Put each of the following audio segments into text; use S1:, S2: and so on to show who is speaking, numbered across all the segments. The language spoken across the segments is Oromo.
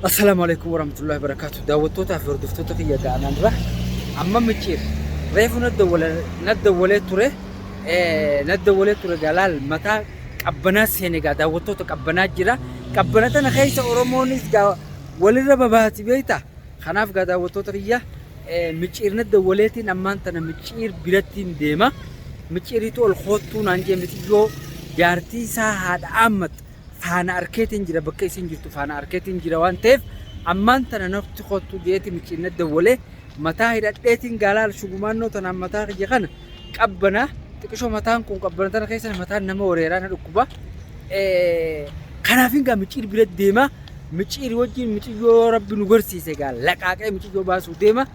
S1: السلام عليكم ورحمة الله وبركاته. دعوتوتا في ردفتوتا في يجانا نروح أما متشير ريفو ندولة توري ندولة توري جلال متى قبنا سينيجا دعوتوتا قبنا جرا قبنا تنا خيس أورمونيس جا ولي رباباتي بيتا خناف جا دعوتوتا فيا متشير ندولتين أما تنا متشير بلاتين ديما متشير يتو الخوتون عنجي متيجو جارتي ساعد عمت فانا أركيتين جرا بكيسين جرتو فانا أركيتين جرا وانتف أمان تنا نفط خطو ديتي مكين الدولة متى هيدا ديتين قالال شغمانو تنا متى جيخان قبنا تكشو متى نكون قبنا تنا كيسنا متى نما وريرانا ركوبا كنافين قا مكير بلاد ديما مكير وجين مكير يو رب نغرسي سيقال لقاقا مكير يو باسو ديما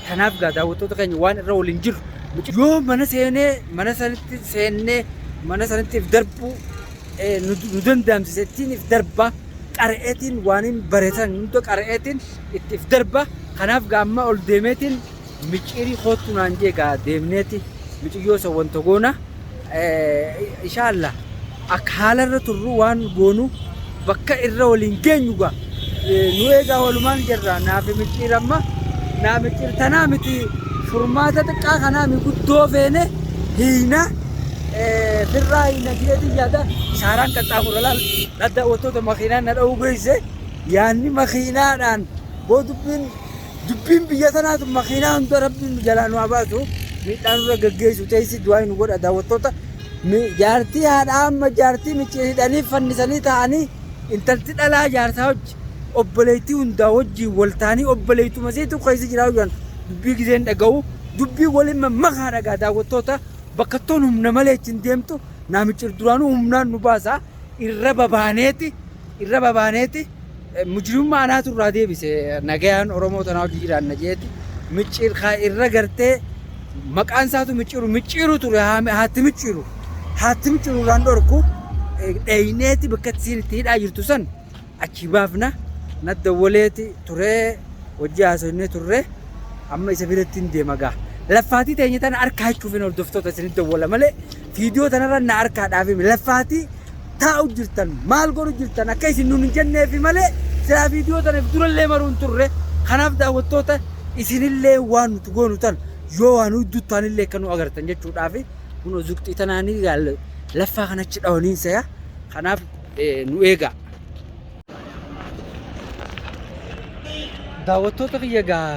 S1: تناف قا داوتو تقين وان الرولين جر مكير يو منا سيني منا سنتي في دربو ندون دام ستين في دربة قرأتين وانين بريتان ندو قرأتين في دربة خناف قامة أول ديمتين مجيري خوتون عنجي قا ديمنيتي مجيو سوان تقونا إن شاء الله أكحالا رترو وان قونو بكا إرولين جينيو قا نويقا ولمان جرى نافي مجير أما نافي مجير تنامتي فرماتا تقا خنامي قدو فيني هينا في الرأي نجيتي جادا شاران كتاخو رلال ندا وتو مخينا ندا وغيسه يعني مخينا دان بو دبين بياتنا مخينا انت ربين جلانو اباتو ميدان رغغيسو تيسي دوين غود ادا وتوتا جارتي ادام جارتي ميچي داني فنسني تاني انتلتي دلا جارتاوج اوبليتي وندا وجي ولتاني اوبليتو مسيتو خيس جراوان دبي غزين دغو دبي ولم مخا دغا دا وتوتا بكتونهم نماليچن ديمتو نامچر درانو همنان نباسا irra babaneeti mujrimmaa anaatu irraa deebise nagayaan oromoo tanaa hojii jiraan najeeti micciir kaa irra gartee maqaan isaatu micciiru ture haatti micciiru raan dhorku dheyneeti bakka isiin itti hidhaa jirtu san achi baafna nadda waleeti turee hojii haasofnee turre amma isa biratti hin deema gaa laffaatii teenye tana harkaa jechuufin hordoftoota isinit dawwala malee viidiyoo tanarra na harkaa dhaafime laffaatii taa'u jirtan maal godhu jirtan akka isin nun hin jenneefi malee silaa viidiyoo tanaaf durallee maruun turre kanaaf daawwattoota isinillee waan nuti goonu tan yoo waan hudduttaanillee kan nu agartan jechuudhaafi kun zuqxii tanaanii laffaa kanachi dhawaniinsaya kanaaf nu eegaa. daawwattoota kiyya gaa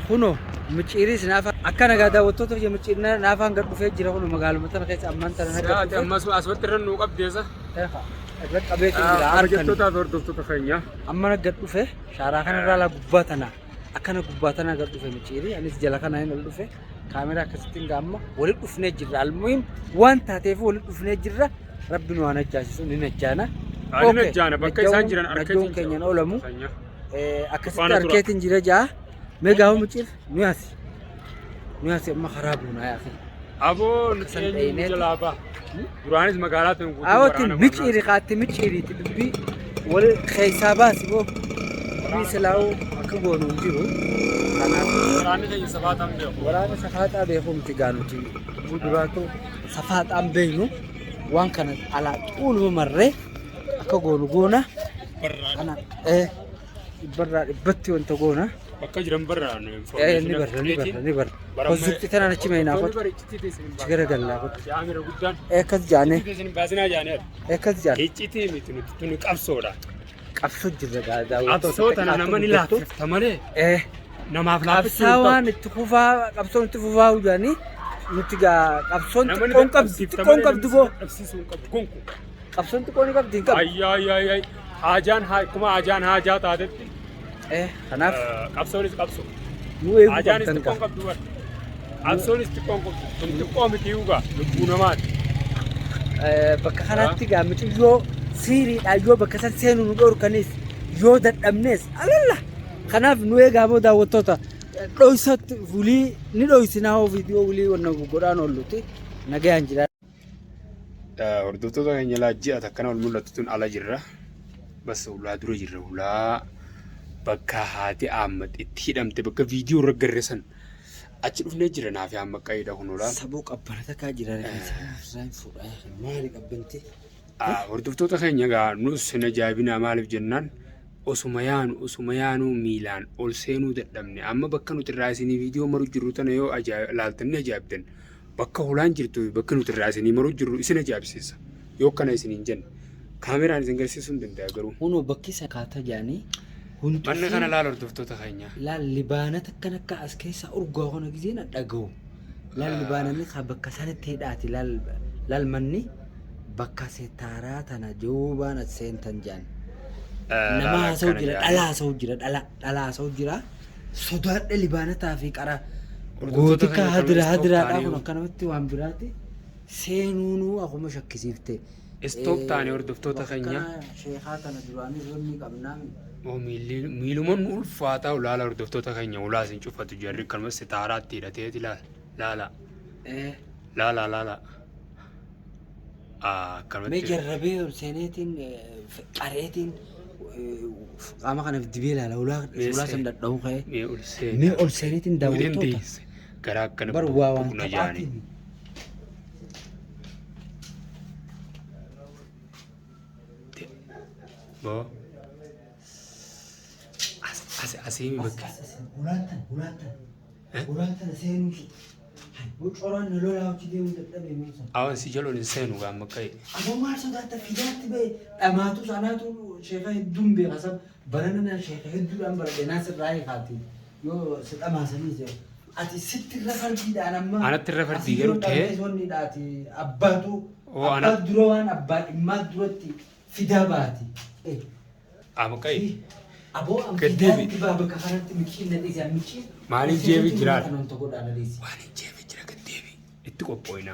S1: kunoo مچيريس نافا أكنا قاعد أوتوتو في مچيرنا نافا عن قرب فيك جرا كله مقالة مثلا كيس أمان ترى نقدر أما أسود ترى نوقف ديزا أقدر أبيك إذا أرجعتو تادور دوتو تخينيا أما نقدر فيه شارعنا رالا قبّاتنا أكنا قبّاتنا قدر فيه مچيري أنا سجلنا هنا قدر فيه كاميرا كستين قامة ولد أفنى جرا المهم وان تاتيفو ولد أفنى جرا ربنا وانا جالسون نجانا أوكي نجانا بكي سانجران أركيتين كينيان أولمو أكستين أركيتين جرا جا ميجاو مچير نياسي ما خرابونا يا أخي
S2: أبو نتسلم جلابا درانيز مقالات نقول
S1: أوتين مچيري قاتي مچيري تبي والخيساباس بو مثلاو أكبروا نجيبو
S2: درانيز يسافات أم بيخو
S1: وراني سفات أبيخو متجانو تي بدراتو سفات أم بينو وان كانت على طول مرة أكبروا جونا أنا برا بتي وانت جونا
S2: بكجرم برا
S1: نبر وزوجتي ترى أنا كم هنا أخذ شكرا جل أخذ
S2: جامر قدام
S1: كذ جاني
S2: بازنا جاني
S1: كذ جاني
S2: هيجتي متنو كابسودا
S1: كابسود جرا دا
S2: كابسود أنا ماني لا تمانه نما فلا
S1: كابسوان تخوفا كابسون تخوفا وجاني نتيجة كابسون كونكب دبو كابسون تكوني كاب دينكب
S2: أي آجان هاي كم آجان هاجات عادت
S1: خناف
S2: كابسونيس كابسو
S1: نوي
S2: آجانيس تكون كابدوار كابسونيس تكون تكون متيوغا لبونامات
S1: بكخنات تيجا متيجو سيري أيوة بكسر سينو نقول كنيس يودت أمنيس الله خناف نوي جابو دا وتوتا رويسات فولي نرويسنا هو فيديو فولي ونقول قرآن ولوتي نجي أنجلا
S2: وردوتو ده يلا جاء تكنا المولى تتون على جرة بس ولا درو جرة ولا bakka haati Ahmad itti hidhamte bakka viidiyoo irra garreessan achi dhufnee jira naafi amma qayyida kunuudha.
S1: Saboo qabbanata kaa jira reeffa fuudhaa maali qabbanti
S2: hordoftoota keenya egaa nus na jaabinaa maaliif jennaan osuma yaanu miilaan ol seenuu dadhabne amma bakka nuti irraa isinii viidiyoo maruu jirru tana yoo laaltanii ajaa'ibdan bakka hulaan jirtu bakka nuti irraa isinii maruu jirru isin ajaa'ibsiisa yoo kana isiniin jenne kaameraan isin garsiisuu hin danda'a garuu.
S1: Hunoo bakki sakaataa jaanii.
S2: Manni kana laal hordoftoota keenya.
S1: Laal libaanata kan akka as keessa urgaa kana gisee na dhaga'u. Laal libaanonni kan bakka sanatti hidhaati laal manni bakka seetaaraa tana duubaan as seentan jaan. Nama haasa'u jira dhala haasa'u jira sodaadha libaanataa fi qara gootika hadiraadhaa kun akkanumatti waan biraati seenuunuu akkuma shakkisiifte.
S2: Stop taane hordoftoota keenya.
S1: Sheekaa kana duraanis wanni qabnaa.
S2: Miilumaan ulfaataa ulaala hordoftoota keenya ulaa isin cufatu jarri kanuma sitaaraatti hidhateeti laala. Laala.
S1: Mee jarrabee ol seeneetiin qareetiin qaama kanaaf dibee laala ulaa san dadhabuu ka'ee. Mee ol seeneetiin daawwattoota.
S2: Garaa akkana
S1: bu'uuna
S2: jaanii. Bo. Asii bakka.
S1: Ulaatan seenuu. Bocoraan lolaa hojii deemuu dadhabee muusa.
S2: Awwan si jaloon hin seenu gaama ka'e.
S1: Aboo maal sodaata fidaatti ba'e dhamaatu sanaatu sheekaa hedduun beeka sab banana sheekaa hedduudhaan baradhe naasirraa eegaati yoo si dhamaasanii jiru. Ati sitti irra fardiidhaan amma.
S2: Anatti irra fardii garuu ta'ee.
S1: Asii abbaatu abbaa dura waan abbaa dhimmaa duratti fidaa baati.
S2: Ama ka'e.
S1: Aboo amfidaan dhibaa bakka kanatti michiin nadhiisi michiin.
S2: Maaliif jeebi jiraata? Maaliif jeebi jira gaddeebi? Itti qophooyina.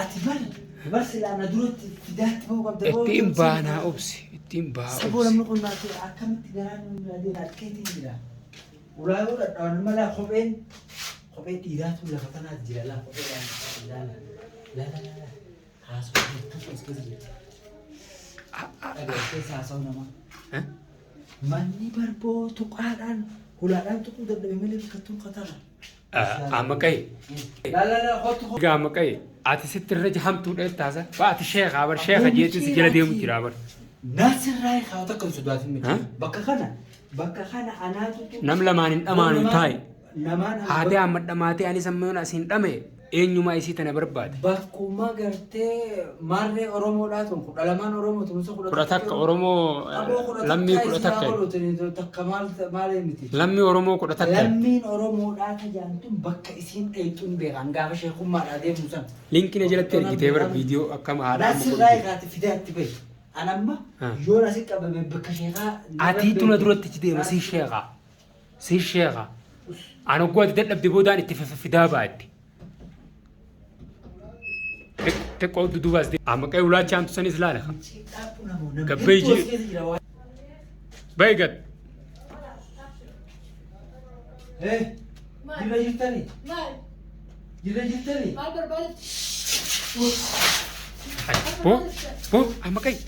S1: Ati bar silaana duratti fidaatti ba'uu qabda.
S2: Ittiin baanaa obsi. Ittiin baanaa obsi.
S1: Saboo lamni kun naati akkamitti garaan nyaadeen harkeetiin jira. Ulaa yoo dhadhawan malaa kophee dhiiraatu lafa kanaatti jira laa kophee laala. Haasoo hedduu as keessa jirti. Dhagaa keessa haasa'u namaa. Manni barboo tuqaadhaan hulaadhaan tuquu dadhabe malee biqiltuun katara.
S2: Amma ka'e. Amma ka'e. Ati sitti irra hamtuudha taasa. Ati sheekaa bar sheeka jeetiin si jala deemu jira bar.
S1: Naasirraa kaawwata kan sodaatin miti. Bakka kana anaatu.
S2: Nam lamaan hin dhamaanu taa'e. Haati amma dhamaatee anis amma yoon asiin dhame eenyumaa isii tana barbaade.
S1: Bakkuma gartee maarree Oromoodhaa tun kudha lamaan Oromoo tumsa
S2: kudha takka Oromoo lammii kudha takka. Lammii Oromoo kudha takka.
S1: Lammiin Oromoodhaa tajaajiltuun bakka isiin dheeytuun beekan gaafa sheekummaadhaa deemu san.
S2: Linkina jalatti ergitee bara viidiyoo akkama haadha.
S1: Naasirraa eegaati fidaatti bahe. Anamma yoon asii qabame bakka sheekaa.
S2: Ati tuna duratti itti deema sii sheekaa. Ani oggooti dadhabde boodaan itti fidaa baatti. Xiqqoo dudubaas amma qe'ee ulaachaan tusanis laala. Gabbee jee. Baay'ee
S1: Jira jirtanii? Jira jirtanii?
S2: Boo amma qe'ee.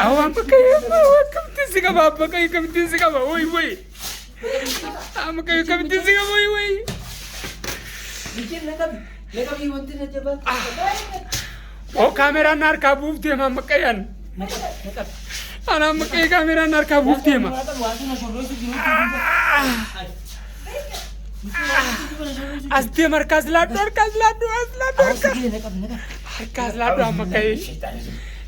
S2: Awwa amma qe'ee akkamittiin si qaba amma qe'ee akkamittiin si qaba woy. Amma qe'ee akkamittiin si qaba woy. Oh kameraan harkaa buuftee amma qe'een. Ana amma qe'ee kameraan harkaa buuftee ma. As deem harkaas laadhu amma qe'ee.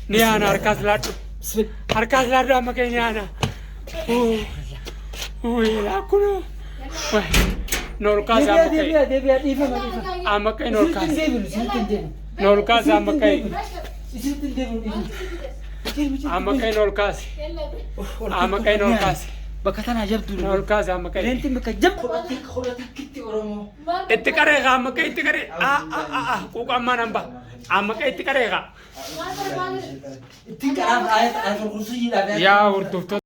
S2: Ni aana harkaas laadhu amma qe'ee ni aana. Akkuma. Nolkaas amma qe'ee. Amma qe'ee nolkaas. Nolkaas amma qe'ee. Amma qe'ee nolkaas. Amma qe'ee nolkaas.
S1: Bakka tanaa jabduu.
S2: Nolkaas amma qe'ee.
S1: Leentiin bakka jabdu. Kitti Oromoo.
S2: Itti qareeqa amma qe'ee itti qaree. Quuqa ammaan hamba. Amma qe'ee itti qareeqa.
S1: Ittiin qaraaf ayat al-Qur'aan.
S2: Yaa hordoftoota.